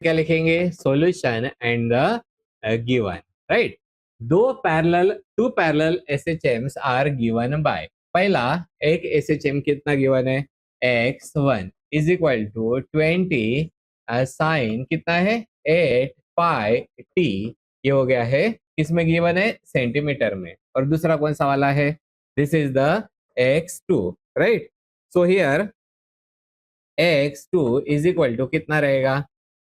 क्या लिखेंगे? Solution and the given, right. Two parallel SHMs are given by, पहला एक एसएचएम कितना गिवन है? x1 is equal to 20 sign कितना है? 8 पाई टी, ये हो गया है किसमें गिवन है? सेंटीमीटर में। और दूसरा कौन सा वाला है? This is the x2, right. So here x2 is equal to कितना रहेगा?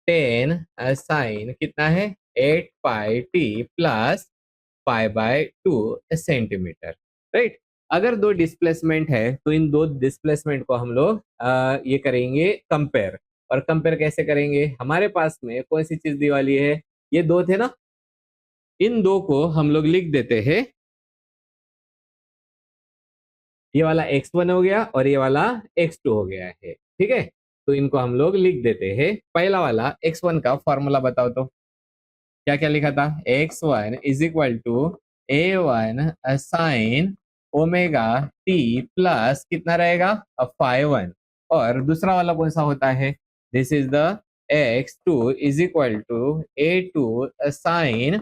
10 साइन कितना है? 8 pi t plus pi by 2 centimetre, right. अगर दो डिस्प्लेसमेंट है तो इन दो डिस्प्लेसमेंट को हम लोग ये करेंगे कंपेयर। और कंपेयर कैसे करेंगे? हमारे पास में कौन सी चीज दी वाली है? ये दो थे ना, इन दो को हम लोग लिख देते हैं। ये वाला x1 हो गया और ये वाला x2 हो गया है, ठीक है। तो इनको हम लोग लिख देते हैं। पहला वाला x1 का फॉर्मूला बताओ तो क्या क्या लिखा था? x1 is equal to a1 sine omega t plus कितना रहेगा? 5 और दूसरा वाला कौन सा होता है? This is the x2 is equal to a2 sine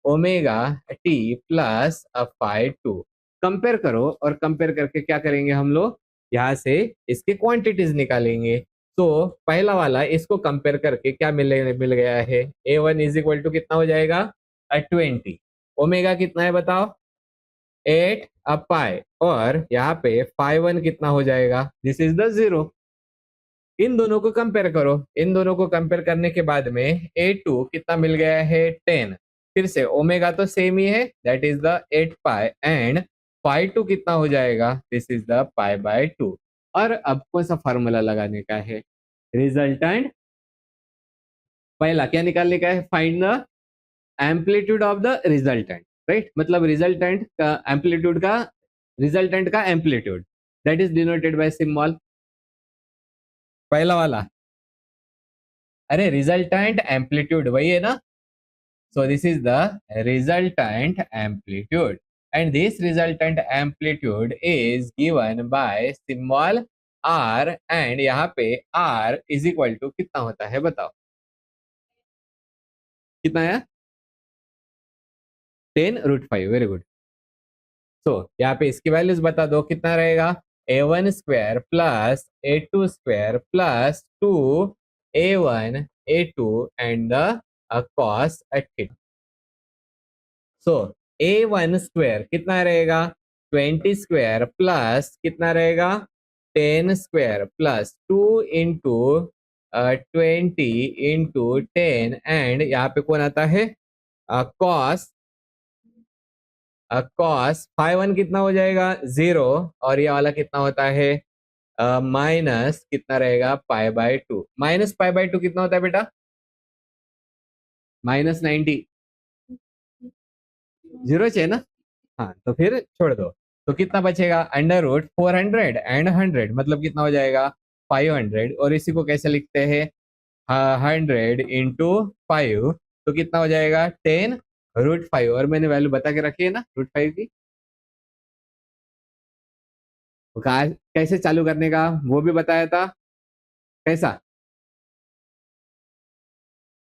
omega t plus 5 compare करो। और कंपेयर करके क्या करेंगे हम लोग? यहाँ से इसके क्वांटिटीज निकालेंगे। तो पहला वाला इसको कंपेयर करके क्या मिल गया है? a1 इज इक्वल टू कितना हो जाएगा? 20। ओमेगा कितना है बताओ? 8 पाई। और यहाँ पे 5 कितना हो जाएगा? This is the 0। इन दोनों को कंपेयर करो। इन दोनों को कंपेयर करने के बाद में a2 कितना मिल गया है? 10। फिर से ओमेगा तो सेम ही है, that is the 8 pi and 5 कितना हो जाएगा? This is the pi by 2। और अब कौन सा फार्मूला लगाने का है? रिजल्टेंट। पहला क्या निकालने का है? Find the amplitude of the resultant, right. मतलब रिजल्टेंट का एम्पलीट्यूड का, रिजल्टेंट का amplitude that is denoted by symbol. पहला वाला, अरे रिजल्टेंट एम्पलीट्यूड वही है ना। So this is the resultant amplitude and this resultant amplitude is given by symbol R. And यहाँ पे आर इज इक्वल टू कितना होता है बताओ? कितना है? 10√5। Very good. सो यहाँ पे इसकी वैल्यूज बता दो, कितना रहेगा? a1 square plus a2 square plus 2 a1 a2 and the cos theta. So a1 square कितना रहेगा? 20 स्क्वायर प्लस कितना रहेगा? 10 square plus 2 into 20 into 10 and यहाँ पे कौन आता है? cos। cos 5 कितना हो जाएगा? 0। और ये वाला कितना होता है? माइनस कितना रहेगा? पाई बाय 2। माइनस पाई बाय 2 कितना होता है बेटा? -90। जीरो चाहिए ना? हाँ तो फिर छोड़ दो। तो कितना बचेगा? √400 एंड 100 मतलब कितना हो जाएगा? 500। और इसी को कैसे लिखते हैं? 100 इंटू 5 तो कितना हो जाएगा? 10√5। और मैंने वैल्यू बता के रखी है ना √5 की। तो कैसे चालू करने का वो भी बताया था। कैसा?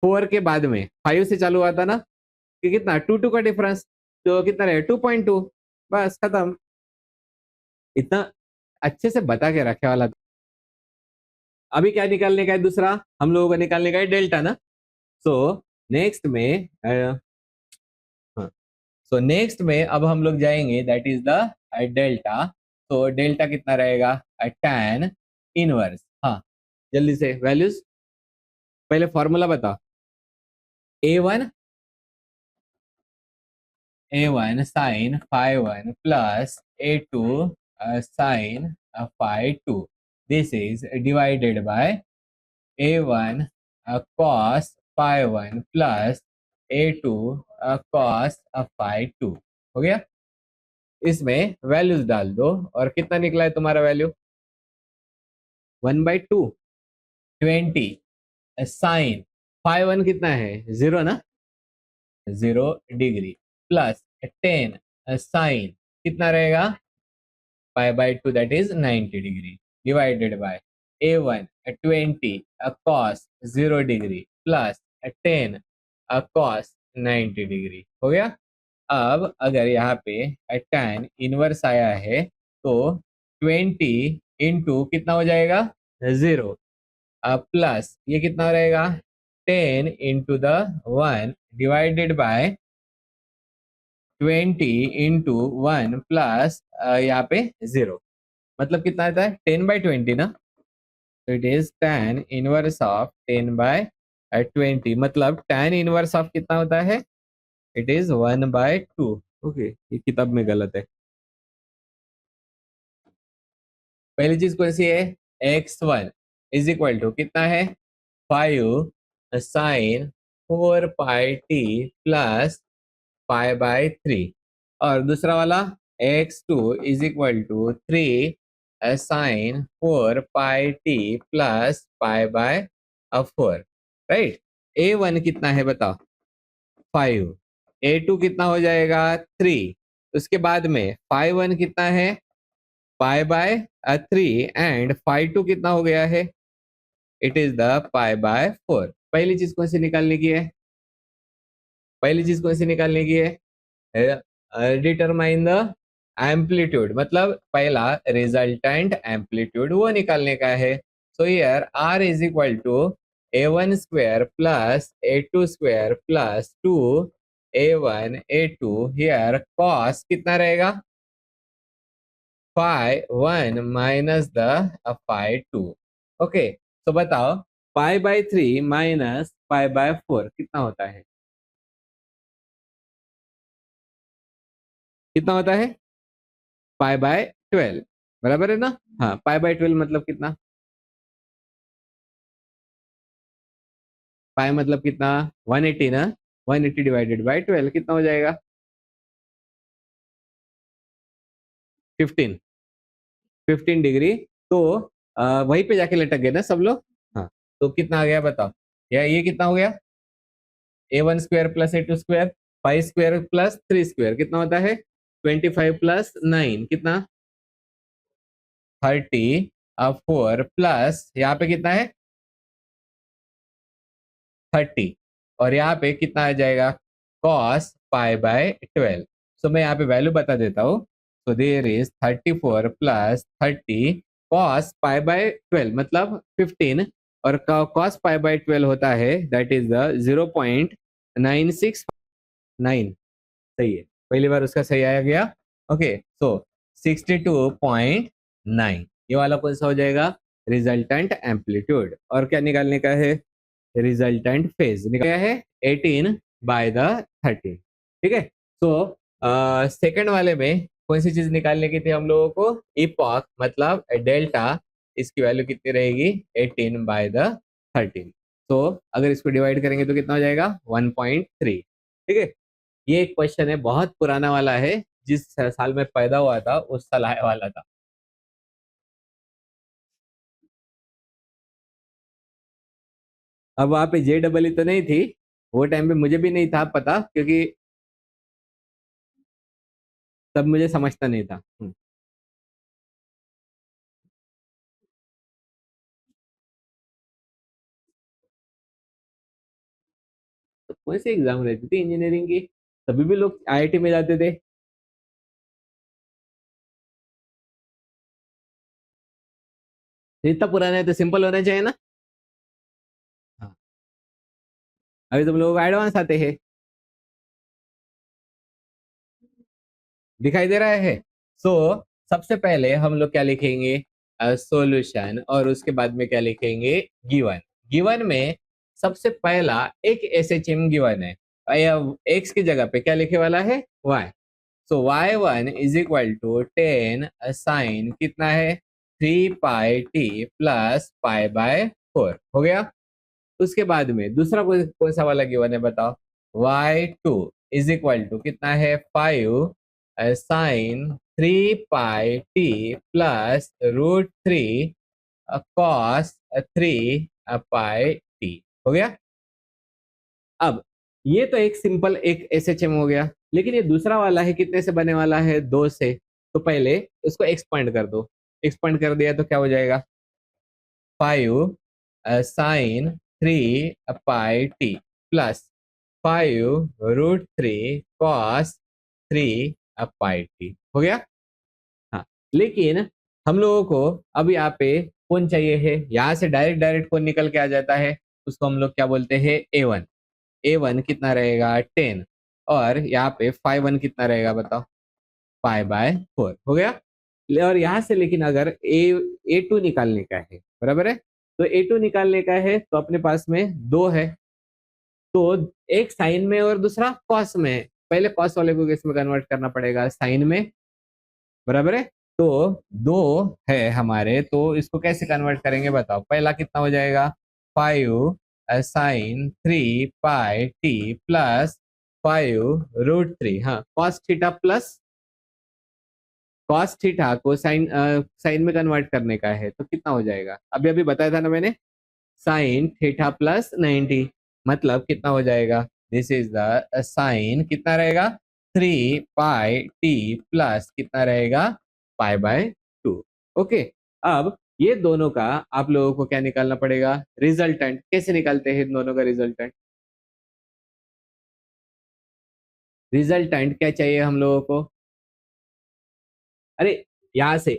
4 के बाद में 5 से चालू हुआ था ना, कि कितना 2 का डिफरेंस, तो कितना रहे? 2.2। बस खत्म। इतना अच्छे से बता के रखे वाला। अभी क्या निकालने का है? दूसरा हम लोगों को निकालने का है डेल्टा ना। सो नेक्स्ट में सो नेक्स्ट में अब हम लोग जाएंगे, दैट इज द डेल्टा। तो डेल्टा कितना रहेगा? tan inverse. हाँ जल्दी से वैल्यूज, पहले फॉर्मूला बता। a1 sine 5 plus a2 sine 5 this is divided by a1 cos 5 plus a2 cos 5 हो गया। इसमें वैल्यूज डाल दो और कितना निकला है तुम्हारा वैल्यू? 1/2 20 साइन 5 कितना है? 0 ना, 0 डिग्री प्लस 10 साइन कितना रहेगा? π/2 that is 90 degree divided by a1 20 cos 0 degree plus 10 cos 90 degree हो गया। अब अगर यहाँ पे tan इनवर्स आया है तो 20 इंटू कितना हो जाएगा 0 प्लस ये कितना रहेगा 10 into the 1 divided by 20 into 1 plus यहाँ पे 0 मतलब कितना आता है 10/20 ना। तो it is tan inverse of 10/20 मतलब tan इनवर्स ऑफ कितना होता है इट इज 1/2। ओके ये किताब में गलत है। पहली चीज कौन सी है x1 इज इक्वल टू कितना है 5 साइन 4πt प्लस π/3 और दूसरा वाला x2 is equal to 3 sine 4πt plus π/4 right. a1 कितना है बताओ 5 a2 कितना हो जाएगा 3 उसके बाद में 5/1 कितना है π/3 एंड 5/2 कितना हो गया है इट इज द π/4। पहली चीज कौन सी निकालने की है पहली चीज कौन सी निकालने की है डिटरमाइन द एम्पलीट्यूड मतलब पहला रिजल्टेंट एम्पलीट्यूड वो निकालने का है। So here r is equal to a1 square plus a2 square plus 2 a1 a2 here cos कितना रहेगा phi1 minus the phi2। Okay तो बताओ π/3 माइनस π/4 कितना होता है कितना होता है π/12 बराबर है ना। हाँ π/12 मतलब कितना पाई मतलब कितना 180 ना 180 डिवाइडेड बाय 12 कितना हो जाएगा 15 डिग्री। तो वहीं पे जाके लटक गए ना सब लोग। हाँ तो कितना आ गया बताओ या ये कितना हो गया a1 square plus a2 square 5 square plus 3 square कितना होता है 25 प्लस 9 कितना 34 प्लस यहाँ पे कितना है 30 और यहाँ पे कितना आ जाएगा cos π/12। सो मैं यहाँ पे वैल्यू बता देता हूँ। So there is 34 plus 30 cos π/12 मतलब 15 और cos π/12 होता है दैट इज द 0.969 सही है पहली बार उसका सही आया गया। ओके सो 62.9 ये वाला कौन सा हो जाएगा रिजल्टेंट एम्पलीट्यूड और क्या निकालने का है रिजल्टेंट फेज निकला है 18/13 ठीक है। सो सेकंड वाले में कौन सी चीज निकालने की थी हम लोगों को इपॉक मतलब डेल्टा इसकी वैल्यू कितनी रहेगी 18/13। तो अगर इसको डिवाइड करेंगे तो कितना हो जाएगा 1.3 ठीक है। ये एक क्वेश्चन है बहुत पुराना वाला है जिस साल में पैदा हुआ था उस साल आने वाला था। अब वहां पे JEE तो नहीं थी वो टाइम पे मुझे भी नहीं था पता क्योंकि तब मुझे समझता नहीं था। तो कौन सी एग्जाम रहती थी इंजीनियरिंग की तभी भी लोग IIT में जाते थे। इतना पुराना है तो सिंपल होना चाहिए ना। हाँ अभी तुम लोग एडवांस आते हैं दिखाई दे रहा है। सो सबसे पहले हम लोग क्या लिखेंगे सॉल्यूशन और उसके बाद में क्या लिखेंगे गिवन। गिवन में सबसे पहला एक SHM गिवन है एक्स की जगह पे क्या लिखे वाला है y। So y1 is equal to 10 sine कितना है 3πt प्लस π/4 हो गया। उसके बाद में दूसरा कौन सा वाला गिवन है बताओ y2 इज इक्वल टू कितना है 5 sign 3πt plus √3 cos 3πt हो गया। अब ये तो एक सिंपल एक SHM हो गया लेकिन ये दूसरा वाला है कितने से बने वाला है 2 से। तो पहले उसको एक्सपांड कर दो एक्सपांड कर दिया तो क्या हो जाएगा 5 साइन 3 पाई t plus 5√3 cos 3 pi T हो गया। हाँ, लेकिन हम लोगों को अब यहाँ पे कौन चाहिए है, यहाँ से डायरेक्ट डायरेक्ट कौन निकल के आ जाता है, उसको हम लोग क्या बोलते हैं, A1। A1 कितना रहेगा 10, और यहाँ पे फाइव वन कितना रहेगा बताओ, 5/4 हो गया। और यहाँ से लेकिन अगर A2 निकालने का है, बराबर है, तो A2 निकालने का है तो अपने पास में दो है, तो एक साइन में और दूसरा कॉस में है। पहले कॉस वाले को किस में कन्वर्ट करना पड़ेगा, साइन में, बराबर है। तो दो है हमारे, तो इसको कैसे कन्वर्ट करेंगे बताओ। पहला कितना हो जाएगा, 5 sin 3 पाई टी प्लस 5√3, हाँ cos theta plus cos theta को साइन में कन्वर्ट करने का है, तो कितना हो जाएगा, अभी अभी बताया था ना मैंने, साइन थीटा प्लस 90, मतलब कितना हो जाएगा, दिस इज द साइन कितना रहेगा, 3 पाई टी प्लस कितना रहेगा, पाई/2। ओके, अब ये दोनों का आप लोगों को क्या निकालना पड़ेगा, रिजल्टेंट। कैसे निकालते हैं इन दोनों का रिजल्टेंट, रिजल्टेंट क्या चाहिए हम लोगों को, अरे यहां से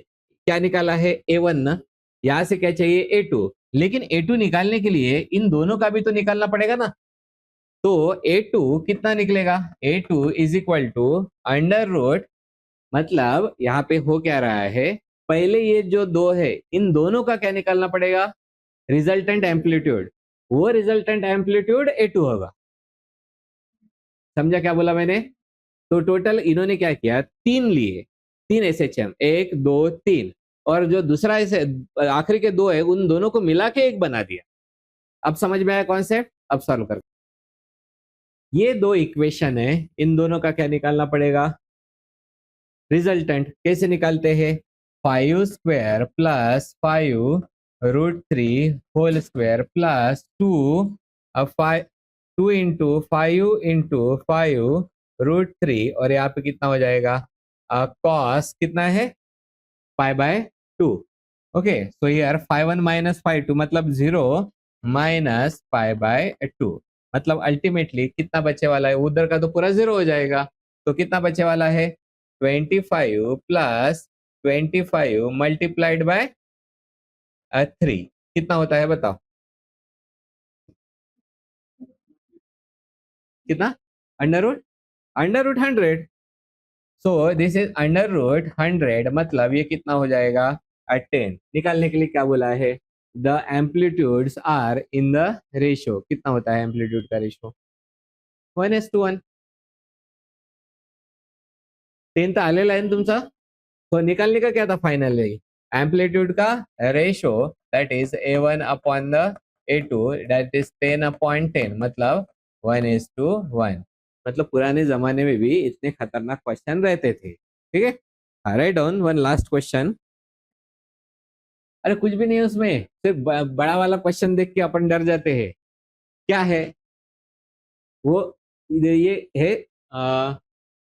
क्या निकाला है A1 ना, यहां से क्या चाहिए A2, लेकिन A2 निकालने के लिए इन दोनों का भी तो निकालना पड़ेगा ना। तो A2 कितना निकलेगा, A2 is equal to under root, मतलब यहाँ पे हो क्या रहा है, पहले ये जो दो है इन दोनों का क्या निकालना पड़ेगा, रिजल्टेंट एम्पलीट्यूड, वो रिजल्टेंट एम्पलीट्यूड A2 होगा। समझा क्या बोला मैंने। तो टोटल इन्होंने क्या किया, तीन लिए, तीन SHM, 1 2 3, और जो दूसरा ऐसे आखिरी के दो है उन दोनों को मिला के एक बना दिया। अब समझ में आया कॉन्सेप्ट, अब सॉल्व कर। ये दो इक्वेशन है, इन दोनों का क्या निकालना पड़ेगा, रिजल्टेंट। कैसे निकालते हैं, 5² plus 5√3 whole square plus 2 into 5 और यहाँ पे कितना हो जाएगा, कॉस कितना है, पाई/2। ओके, सो हियर 5 1 माइनस 5 2 मतलब 0 माइनस पाई/2, मतलब अल्टीमेटली कितना बचे वाला है, उधर का तो पूरा 0 हो जाएगा, तो कितना बचे वाला है, 25 प्लस 25 मल्टीप्लाइड बाय 3, कितना होता है बताओ, कितना, under root 100। So this is under root 100, मतलब ये कितना हो जाएगा, 10। निकालने के लिए क्या बोला है, the amplitudes are in the ratio, कितना होता है एम्पलीट्यूड का रेशियो, 1:1। 10 तर आलेला आहे ना तुमचा, तो निकालने का क्या था फाइनली, एम्पलीट्यूड का ratio, that is A1/A2, that is 10/10, मतलब 1:1। मतलब पुराने जमाने में भी इतने खतरनाक क्वेश्चन रहते थे, ठीक है। Write down one last question, अरे कुछ भी नहीं है उसमें, सिर्फ बड़ा वाला क्वेश्चन देख के अपन डर जाते हैं। क्या है वो, ये है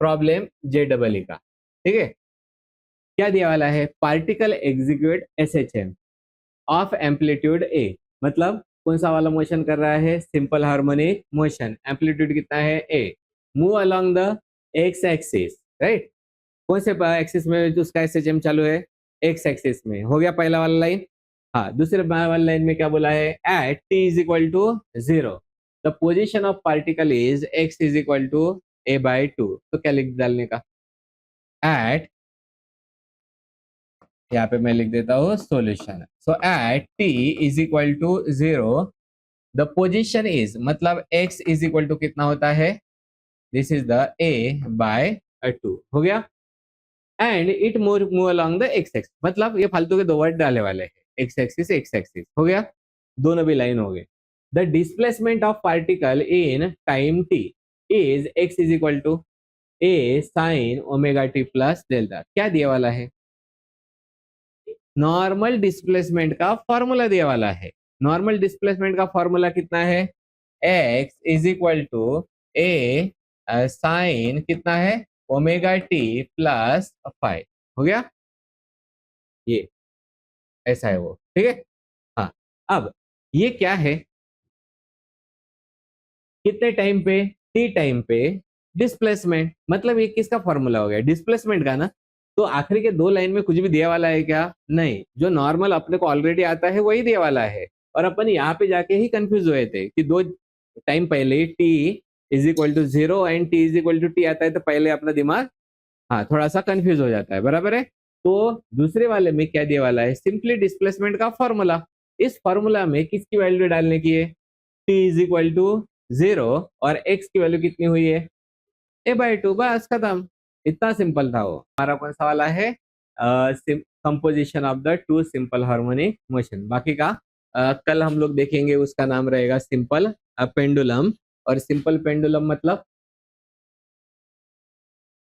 प्रॉब्लम JEE का, ठीक है। क्या दिया वाला है, particle execute SHM of amplitude A, मतलब कौन सा वाला मोशन कर रहा है, सिंपल हार्मोनिक मोशन, एम्पलीट्यूड कितना है A, move along the X axis, right. कौन से एक्सिस में जो उसका SHM चालू है, X एक्सिस में, हो गया पहला वाला लाइन। हाँ, दूसरे वाला लाइन में क्या बोला है, at t is equal to 0 the position of particle is x is equal to A/2, तो क्या लिख डालने का, एट, यहाँ पे मैं लिख देता हूँ solution. So at t is equal to 0 the position is, मतलब x इज इक्वल टू कितना होता है, दिस इज द A/2, हो गया। And it move along the X axis, मतलब ये फालतू के दो वर्ड डाले वाले हैं, एक्स एक्सिस हो गया, दोनों भी लाइन हो गए। The displacement of particle in time t is x is equal to A sin ω/t plus delta, क्या दिया वाला है, नॉर्मल डिस्प्लेसमेंट का फॉर्मूला दिया वाला है। नॉर्मल डिस्प्लेसमेंट का फॉर्मूला कितना है, x is equal to A sine कितना है, ω/t प्लस 5, हो गया, ये ऐसा है वो, ठीक है। हाँ, अब ये क्या है, कितने टाइम पे, टी टाइम पे डिस्प्लेसमेंट, मतलब ये किसका फॉर्मूला हो गया, डिस्प्लेसमेंट का ना। तो आखिरी के 2 लाइन में कुछ भी दिया वाला है क्या, नहीं, जो नॉर्मल अपने को ऑलरेडी आता है वही दिया वाला है। और अपन यहाँ पे जाके ही कंफ्यूज हुए थे कि 2 टाइम पहले t is equal to 0 and t is equal to t आता है, तो पहले अपना दिमाग हाँ थोड़ा सा कंफ्यूज हो जाता है, बराबर है। तो दूसरे वाले में क्या दिया वाला है, सिंपली डिस्प्लेसमेंट का फॉर्मूला। इस फॉर्मूला में किसकी वैल्यू डालने की है, टी इज इक्वल टू 0 और एक्स की वैल्यू कितनी हुई है, a/2, बस खत्म। इतना सिंपल था वो। हमारा कौन सा वाला है, composition of the 2 simple harmonic motion. बाकी का कल हम लोग देखेंगे, उसका नाम रहेगा सिंपल पेंडुलम। और सिंपल पेंडुलम मतलब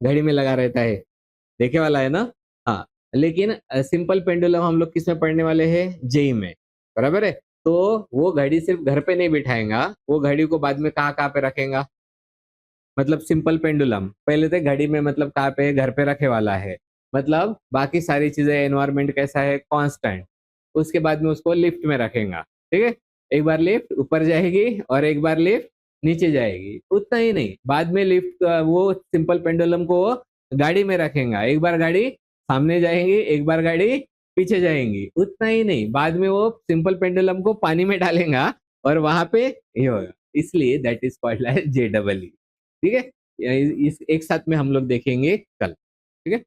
घड़ी में लगा रहता है, देखे वाला है ना। हाँ, लेकिन सिंपल पेंडुलम हम लोग किस में पढ़ने वाले हैं, जेई में, बराबर है। तो वो घड़ी सिर्फ घर पे नहीं बिठाएगा, वो घड़ी को बाद में कहाँ कहाँ पे रखेगा, मतलब सिंपल पेंडुलम पहले तो घड़ी में मतलब कहाँ पे, घर पे रखे वाला है। मतलब बाकी सारी चीजें, एनवायरमेंट कैसा है, कांस्टेंट। उसके बाद में उसको लिफ्ट में रखेगा, ठीक है। एक बार लिफ्ट ऊपर जाएगी और एक बार लिफ्ट नीचे जाएगी, उतना ही नहीं, बाद में लिफ्ट वो सिंपल पेंडुलम को गाड़ी में रखेगा। एक बार गाड़ी सामने जाएंगी, एक बार गाड़ी पीछे जाएंगी, उतना ही नहीं, बाद में वो सिंपल पेंडुलम को पानी में डालेगा और वहां पे ये होगा। इसलिए that is called as JEE। ठीक है, इस एक साथ में हम लोग देखेंगे कल, ठीक है।